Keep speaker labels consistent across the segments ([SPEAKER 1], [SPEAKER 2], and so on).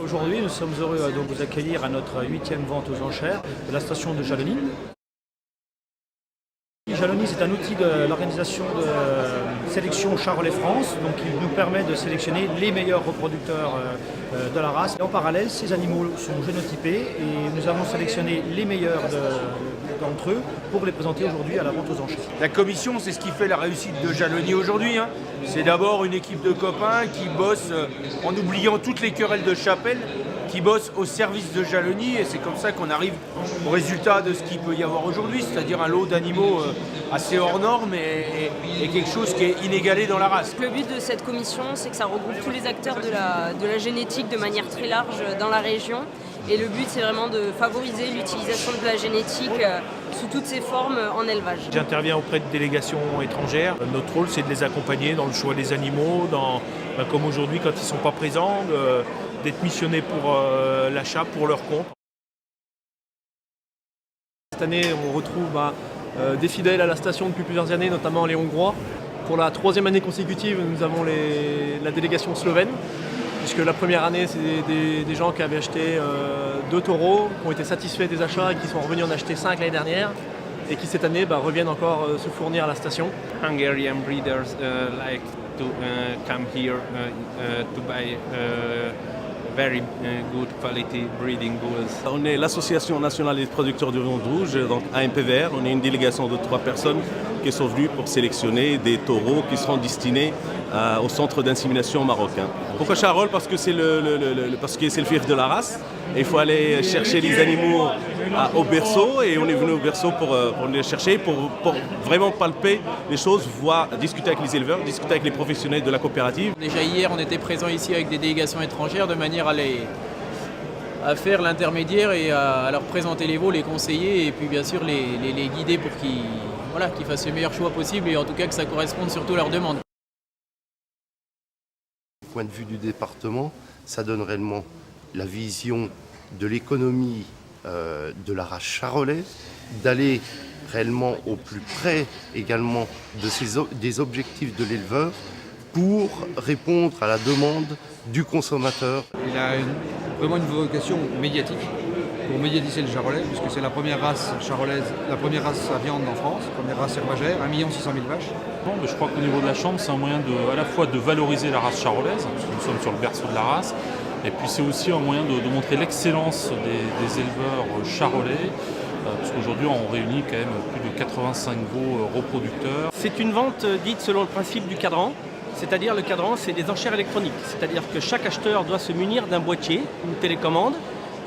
[SPEAKER 1] Aujourd'hui, nous sommes heureux de vous accueillir à notre 8e vente aux enchères de la station de Jalony. Jalony, c'est un outil de l'organisation de sélection Charolais France, donc il nous permet de sélectionner les meilleurs reproducteurs de la race. Et en parallèle, ces animaux sont génotypés et nous avons sélectionné les meilleurs d'entre eux pour les présenter aujourd'hui à la vente aux enchères.
[SPEAKER 2] La commission, c'est ce qui fait la réussite de Jalony aujourd'hui. C'est d'abord une équipe de copains qui bossent en oubliant toutes les querelles de chapelle, qui bossent au service de Jalony, et c'est comme ça qu'on arrive au résultat de ce qu'il peut y avoir aujourd'hui, c'est-à-dire un lot d'animaux assez hors norme et quelque chose qui est inégalé dans la race.
[SPEAKER 3] Le but de cette commission, c'est que ça regroupe tous les acteurs de la génétique de manière très large dans la région. Et le but, c'est vraiment de favoriser l'utilisation de la génétique sous toutes ses formes en élevage.
[SPEAKER 4] J'interviens auprès de délégations étrangères. Notre rôle, c'est de les accompagner dans le choix des animaux, comme aujourd'hui quand ils ne sont pas présents, d'être missionnés pour l'achat pour leur compte.
[SPEAKER 5] Cette année, on retrouve des fidèles à la station depuis plusieurs années, notamment les Hongrois. Pour la 3e année consécutive, nous avons la délégation slovène, puisque la première année, c'est des gens qui avaient acheté 2 taureaux, qui ont été satisfaits des achats et qui sont revenus en acheter 5 l'année dernière, et qui cette année reviennent encore se fournir à la station.
[SPEAKER 6] Hungarian breeders like to come here to buy very good quality breeding bulls.
[SPEAKER 7] On est l'Association nationale des producteurs de viande rouge, donc AMPVR. On est une délégation de 3 personnes qui sont venues pour sélectionner des taureaux qui seront destinés au centre d'insémination marocain. Pourquoi Charolles? Parce que c'est le fief de la race. Et il faut aller chercher les animaux au berceau, et on est venu au berceau pour les chercher, pour vraiment palper les choses, voir, discuter avec les éleveurs, discuter avec les professionnels de la coopérative.
[SPEAKER 8] Déjà hier, on était présents ici avec des délégations étrangères de manière à faire l'intermédiaire et à leur présenter les veaux, les conseiller et puis bien sûr les guider pour qu'ils fassent le meilleur choix possible et en tout cas que ça corresponde surtout à leurs demandes.
[SPEAKER 9] Du point de vue du département, ça donne réellement la vision de l'économie de la race charolaise, d'aller réellement au plus près également des objectifs de l'éleveur pour répondre à la demande du consommateur.
[SPEAKER 10] Il a vraiment une vocation médiatique pour médiatiser le charolais, puisque c'est la première race charolaise, la première race à viande en France, la première race herbagère, 1 600 000 vaches.
[SPEAKER 11] Je crois qu'au niveau de la Chambre, c'est un moyen à la fois de valoriser la race charolaise, parce que nous sommes sur le berceau de la race, et puis c'est aussi un moyen de montrer l'excellence des éleveurs charolais, parce qu'aujourd'hui on réunit quand même plus de 85 veaux reproducteurs.
[SPEAKER 12] C'est une vente dite selon le principe du cadran, c'est-à-dire le cadran c'est des enchères électroniques, c'est-à-dire que chaque acheteur doit se munir d'un boîtier, une télécommande,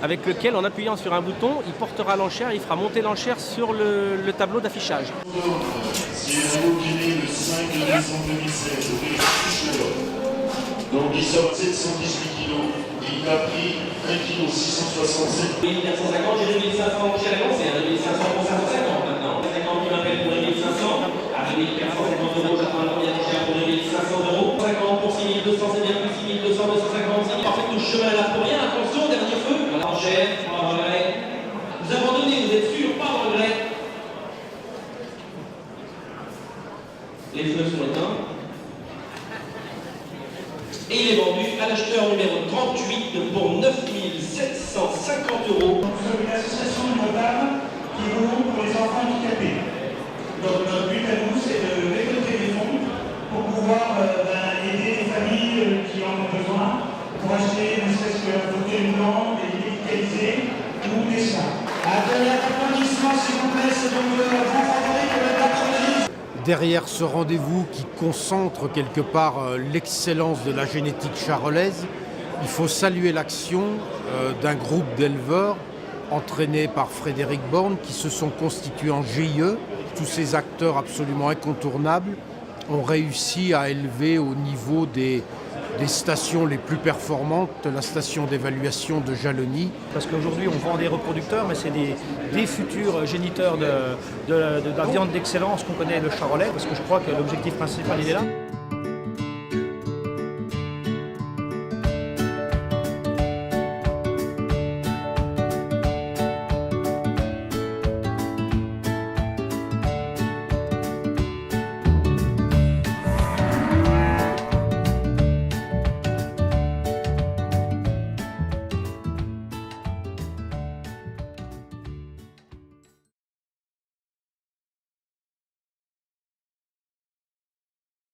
[SPEAKER 12] avec lequel en appuyant sur un bouton, il portera l'enchère, il fera monter l'enchère sur le tableau d'affichage.
[SPEAKER 13] C'est un lot qui est né le 5 décembre 2016 au Riche. Donc il sort 718 kg, il a pris 1 kg 667.
[SPEAKER 14] 1450, j'ai 2500 chez la c'est 2500 pour 550 maintenant. 50 qui m'appelle pour 2500, à 2450 euros, j'attends la première cher pour 2500 euros. 50 pour 6200, c'est bien plus 6200, 250. En fait, tout le chemin là pour rien, attention, dernier feu. L'enchère, pas de regret. Vous abandonnez, vous êtes sûr, pas de regret. Les feux sont éteints. Et il est vendu à l'acheteur numéro 38 pour 9 750 euros.
[SPEAKER 15] Nous sommes une association de notables qui vont pour les enfants handicapés. Donc notre but à nous, c'est de récolter des fonds pour pouvoir aider les familles qui en ont besoin pour acheter ne serait-ce qu'un fauteuil roulant, des médicalisés ou des soins. Un dernier applaudissement s'il vous plaît, c'est donc le grand favori pour le patronat.
[SPEAKER 16] Derrière ce rendez-vous qui concentre quelque part l'excellence de la génétique charolaise, il faut saluer l'action d'un groupe d'éleveurs entraînés par Frédéric Borne qui se sont constitués en GIE. Tous ces acteurs absolument incontournables ont réussi à élever au niveau des stations les plus performantes, la station d'évaluation de Jalony.
[SPEAKER 1] Parce qu'aujourd'hui on vend des reproducteurs, mais c'est des futurs géniteurs de la viande d'excellence qu'on connaît, le charolais, parce que je crois que l'objectif principal il est là.